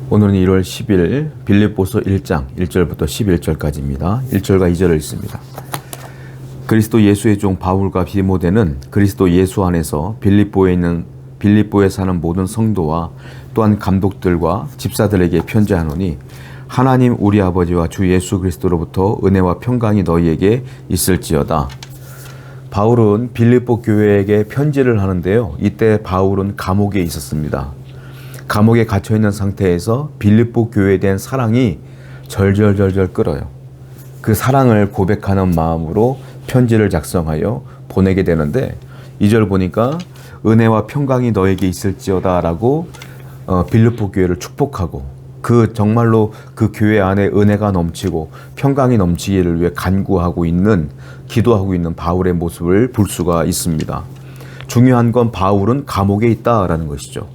오늘은 1월 10일 빌립보서 1장 1절부터 11절까지입니다. 1절과 2절을 읽습니다. 그리스도 예수의 종 바울과 디모데는 그리스도 예수 안에서 빌립보에 사는 모든 성도와 또한 감독들과 집사들에게 편지하노니 하나님 우리 아버지와 주 예수 그리스도로부터 은혜와 평강이 너희에게 있을지어다. 바울은 빌립보 교회에게 편지를 하는데요. 이때 바울은 감옥에 있었습니다. 감옥에 갇혀있는 상태에서 빌립보 교회에 대한 사랑이 절절절절 끓어요. 그 사랑을 고백하는 마음으로 편지를 작성하여 보내게 되는데 2절 보니까 은혜와 평강이 너에게 있을지어다 라고 빌립보 교회를 축복하고 정말로 그 교회 안에 은혜가 넘치고 평강이 넘치기를 위해 간구하고 있는, 기도하고 있는 바울의 모습을 볼 수가 있습니다. 중요한 건 바울은 감옥에 있다라는 것이죠.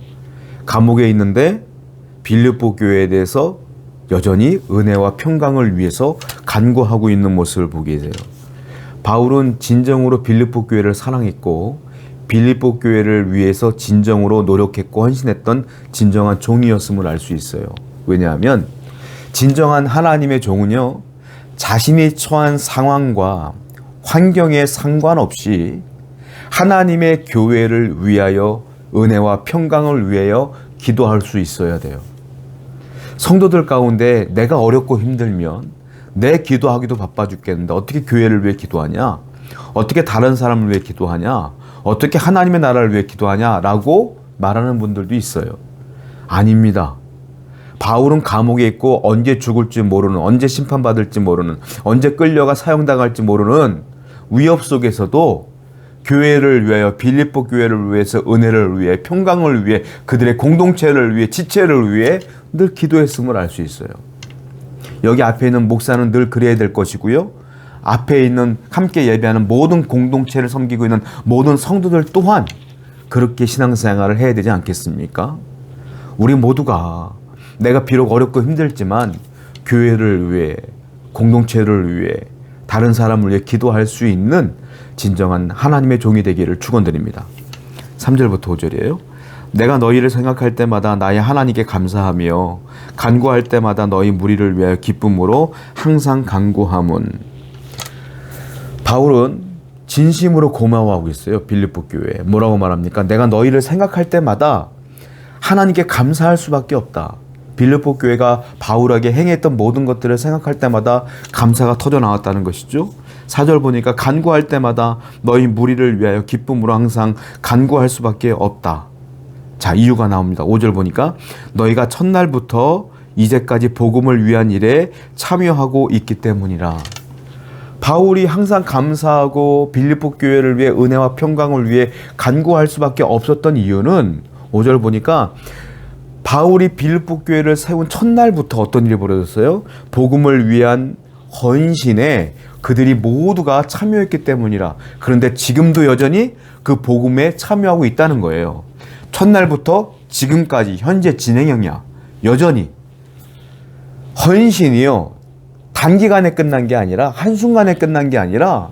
감옥에 있는데 빌립보 교회에 대해서 여전히 은혜와 평강을 위해서 간구하고 있는 모습을 보게 돼요. 바울은 진정으로 빌립보 교회를 사랑했고 빌립보 교회를 위해서 진정으로 노력했고 헌신했던 진정한 종이었음을 알 수 있어요. 왜냐하면 진정한 하나님의 종은요, 자신이 처한 상황과 환경에 상관없이 하나님의 교회를 위하여 은혜와 평강을 위하여 기도할 수 있어야 돼요. 성도들 가운데 내가 어렵고 힘들면 내 기도하기도 바빠 죽겠는데 어떻게 교회를 위해 기도하냐? 어떻게 다른 사람을 위해 기도하냐? 어떻게 하나님의 나라를 위해 기도하냐라고 말하는 분들도 있어요. 아닙니다. 바울은 감옥에 있고 언제 죽을지 모르는, 언제 심판받을지 모르는, 언제 끌려가 사형당할지 모르는 위협 속에서도 교회를 위하여, 빌립보 교회를 위해서 은혜를 위해, 평강을 위해, 그들의 공동체를 위해, 지체를 위해 늘 기도했음을 알 수 있어요. 여기 앞에 있는 목사는 늘 그래야 될 것이고요. 앞에 있는 함께 예배하는 모든 공동체를 섬기고 있는 모든 성도들 또한 그렇게 신앙생활을 해야 되지 않겠습니까? 우리 모두가 내가 비록 어렵고 힘들지만 교회를 위해, 공동체를 위해, 다른 사람을 위해 기도할 수 있는 진정한 하나님의 종이 되기를 축원드립니다. 3절부터 5절이에요. 내가 너희를 생각할 때마다 나의 하나님께 감사하며 간구할 때마다 너희 무리를 위하여 기쁨으로 항상 간구함은. 바울은 진심으로 고마워하고 있어요. 빌립보 교회에. 뭐라고 말합니까? 내가 너희를 생각할 때마다 하나님께 감사할 수밖에 없다. 빌립보 교회가 바울에게 행했던 모든 것들을 생각할 때마다 감사가 터져 나왔다는 것이죠. 4절 보니까 간구할 때마다 너희 무리를 위하여 기쁨으로 항상 간구할 수밖에 없다. 자, 이유가 나옵니다. 5절 보니까 너희가 첫날부터 이제까지 복음을 위한 일에 참여하고 있기 때문이라. 바울이 항상 감사하고 빌립보 교회를 위해 은혜와 평강을 위해 간구할 수밖에 없었던 이유는 5절 보니까 바울이 빌립보 교회를 세운 첫날부터 어떤 일이 벌어졌어요? 복음을 위한 헌신에 그들이 모두가 참여했기 때문이라. 그런데 지금도 여전히 그 복음에 참여하고 있다는 거예요. 첫날부터 지금까지 현재 진행형이야. 여전히. 헌신이요, 단기간에 끝난 게 아니라, 한순간에 끝난 게 아니라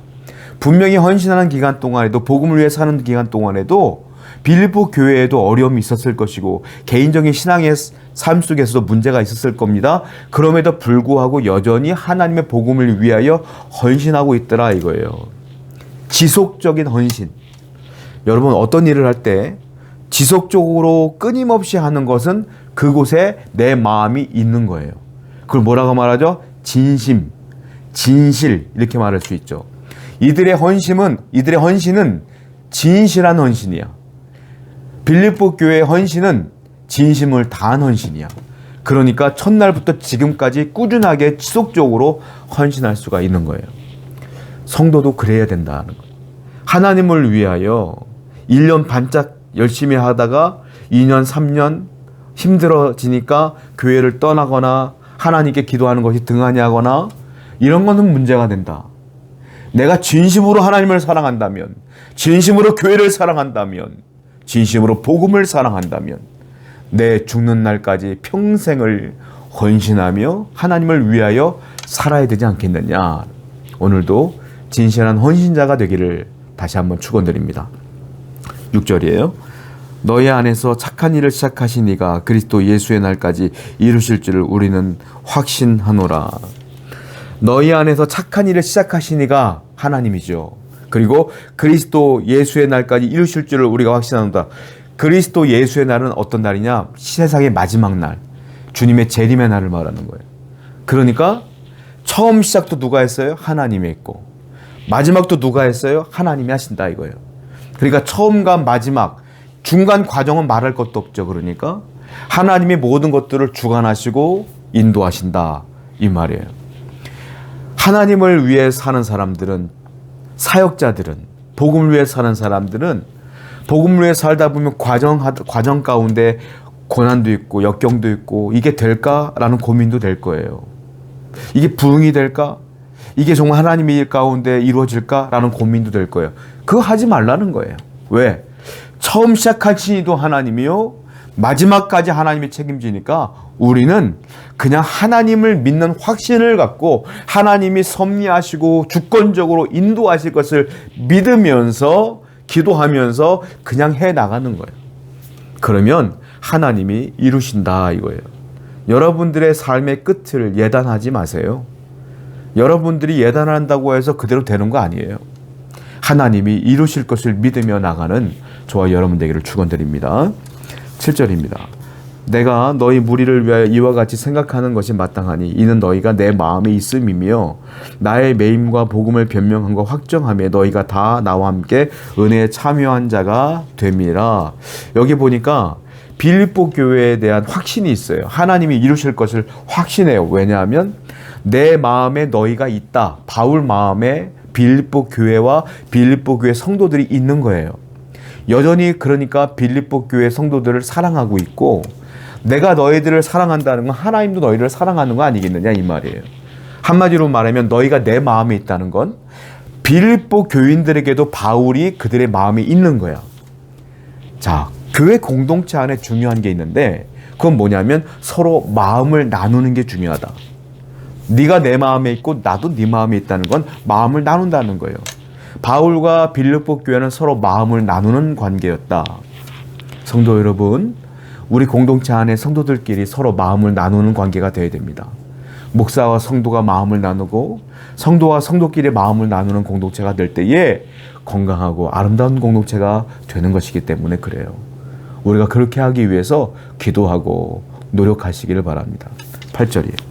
분명히 헌신하는 기간 동안에도, 복음을 위해 사는 기간 동안에도 빌립보 교회에도 어려움이 있었을 것이고 개인적인 신앙의 삶 속에서도 문제가 있었을 겁니다. 그럼에도 불구하고 여전히 하나님의 복음을 위하여 헌신하고 있더라 이거예요. 지속적인 헌신. 여러분, 어떤 일을 할 때 지속적으로 끊임없이 하는 것은 그곳에 내 마음이 있는 거예요. 그걸 뭐라고 말하죠? 진심, 진실, 이렇게 말할 수 있죠. 이들의 헌신은 진실한 헌신이야. 빌립보 교회의 헌신은 진심을 다한 헌신이야. 그러니까 첫날부터 지금까지 꾸준하게 지속적으로 헌신할 수가 있는 거예요. 성도도 그래야 된다는 거예요. 하나님을 위하여 1년 반짝 열심히 하다가 2년, 3년 힘들어지니까 교회를 떠나거나 하나님께 기도하는 것이 등한히 하거나 이런 것은 문제가 된다. 내가 진심으로 하나님을 사랑한다면, 진심으로 교회를 사랑한다면, 진심으로 복음을 사랑한다면 내 죽는 날까지 평생을 헌신하며 하나님을 위하여 살아야 되지 않겠느냐. 오늘도 진실한 헌신자가 되기를 다시 한번 축원드립니다. 6절이에요. 너희 안에서 착한 일을 시작하신 이가 그리스도 예수의 날까지 이루실 줄을 우리는 확신하노라. 너희 안에서 착한 일을 시작하신 이가 하나님이죠. 그리고 그리스도 예수의 날까지 이루실 줄을 우리가 확신하노라. 그리스도 예수의 날은 어떤 날이냐? 세상의 마지막 날, 주님의 재림의 날을 말하는 거예요. 그러니까 처음 시작도 누가 했어요? 하나님이 했고, 마지막도 누가 했어요? 하나님이 하신다 이거예요. 그러니까 처음과 마지막, 중간 과정은 말할 것도 없죠. 그러니까 하나님이 모든 것들을 주관하시고 인도하신다 이 말이에요. 하나님을 위해 사는 사람들은, 사역자들은, 복음을 위해 사는 사람들은 복음을 위해 살다 보면 과정 가운데 고난도 있고 역경도 있고 이게 될까라는 고민도 될 거예요. 이게 부응이 될까? 이게 정말 하나님의 일 가운데 이루어질까라는 고민도 될 거예요. 그거 하지 말라는 거예요. 왜? 처음 시작하신 이도 하나님이요, 마지막까지 하나님이 책임지니까 우리는 그냥 하나님을 믿는 확신을 갖고 하나님이 섭리하시고 주권적으로 인도하실 것을 믿으면서 기도하면서 그냥 해나가는 거예요. 그러면 하나님이 이루신다 이거예요. 여러분들의 삶의 끝을 예단하지 마세요. 여러분들이 예단한다고 해서 그대로 되는 거 아니에요. 하나님이 이루실 것을 믿으며 나가는 저와 여러분 되기를 축원드립니다. 7절입니다. 내가 너희 무리를 위하여 이와 같이 생각하는 것이 마땅하니 이는 너희가 내 마음에 있음이며 나의 매임과 복음을 변명한 것 확정하며 너희가 다 나와 함께 은혜에 참여한 자가 됨이라. 여기 보니까 빌립보 교회에 대한 확신이 있어요. 하나님이 이루실 것을 확신해요. 왜냐하면 내 마음에 너희가 있다. 바울 마음에 빌립보 교회와 빌립보 교회 성도들이 있는 거예요. 여전히 그러니까 빌립보 교회 성도들을 사랑하고 있고, 내가 너희들을 사랑한다는 건 하나님도 너희를 사랑하는 거 아니겠느냐 이 말이에요. 한마디로 말하면 너희가 내 마음에 있다는 건 빌립보 교인들에게도 바울이 그들의 마음에 있는 거야. 자, 교회 공동체 안에 중요한 게 있는데 그건 뭐냐면 서로 마음을 나누는 게 중요하다. 네가 내 마음에 있고 나도 네 마음에 있다는 건 마음을 나눈다는 거예요. 바울과 빌립보 교회는 서로 마음을 나누는 관계였다. 성도 여러분, 우리 공동체 안에 성도들끼리 서로 마음을 나누는 관계가 되어야 됩니다. 목사와 성도가 마음을 나누고 성도와 성도끼리 마음을 나누는 공동체가 될 때에 건강하고 아름다운 공동체가 되는 것이기 때문에 그래요. 우리가 그렇게 하기 위해서 기도하고 노력하시기를 바랍니다. 8절이에요.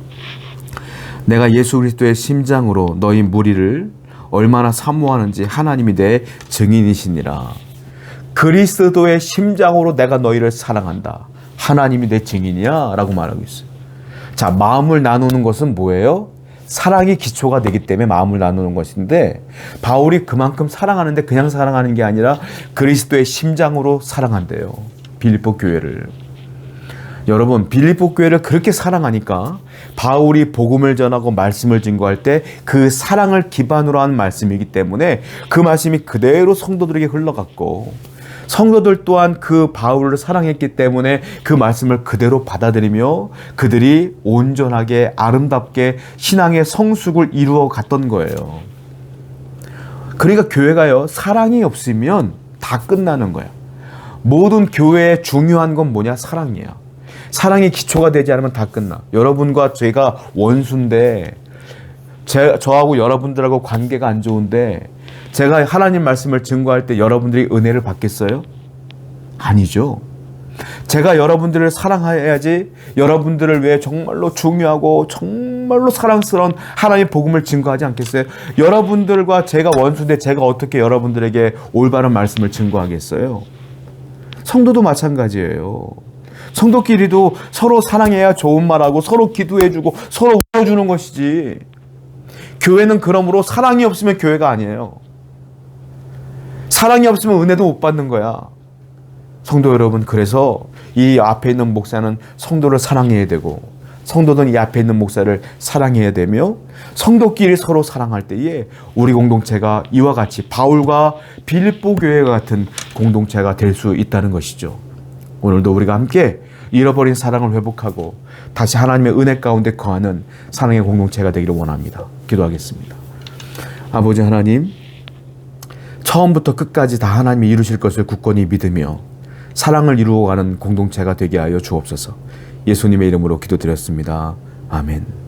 내가 예수 그리스도의 심장으로 너희 무리를 얼마나 사모하는지 하나님이 내 증인이시니라. 그리스도의 심장으로 내가 너희를 사랑한다. 하나님이 내 증인이야 라고 말하고 있어요. 자, 마음을 나누는 것은 뭐예요? 사랑이 기초가 되기 때문에 마음을 나누는 것인데, 바울이 그만큼 사랑하는데 그냥 사랑하는 게 아니라 그리스도의 심장으로 사랑한대요. 빌립보 교회를. 여러분, 빌립보 교회를 그렇게 사랑하니까 바울이 복음을 전하고 말씀을 증거할 때 그 사랑을 기반으로 한 말씀이기 때문에 그 말씀이 그대로 성도들에게 흘러갔고, 성도들 또한 그 바울을 사랑했기 때문에 그 말씀을 그대로 받아들이며 그들이 온전하게 아름답게 신앙의 성숙을 이루어 갔던 거예요. 그러니까 교회가요, 사랑이 없으면 다 끝나는 거야. 모든 교회의 중요한 건 뭐냐? 사랑이야. 사랑이 기초가 되지 않으면 다 끝나. 여러분과 제가 원수인데, 저하고 여러분들하고 관계가 안 좋은데 제가 하나님 말씀을 증거할 때 여러분들이 은혜를 받겠어요? 아니죠. 제가 여러분들을 사랑해야지 여러분들을 위해 정말로 중요하고 정말로 사랑스러운 하나님의 복음을 증거하지 않겠어요? 여러분들과 제가 원수인데 제가 어떻게 여러분들에게 올바른 말씀을 증거하겠어요? 성도도 마찬가지예요. 성도끼리도 서로 사랑해야 좋은 말하고 서로 기도해주고 서로 웃어주는 것이지. 교회는 그러므로 사랑이 없으면 교회가 아니에요. 사랑이 없으면 은혜도 못 받는 거야. 성도 여러분, 그래서 이 앞에 있는 목사는 성도를 사랑해야 되고 성도는 이 앞에 있는 목사를 사랑해야 되며 성도끼리 서로 사랑할 때에 우리 공동체가 이와 같이 바울과 빌립보 교회와 같은 공동체가 될 수 있다는 것이죠. 오늘도 우리가 함께 잃어버린 사랑을 회복하고 다시 하나님의 은혜 가운데 거하는 사랑의 공동체가 되기를 원합니다. 기도하겠습니다. 아버지 하나님, 처음부터 끝까지 다 하나님이 이루실 것을 굳건히 믿으며 사랑을 이루어가는 공동체가 되게 하여 주옵소서. 예수님의 이름으로 기도드렸습니다. 아멘.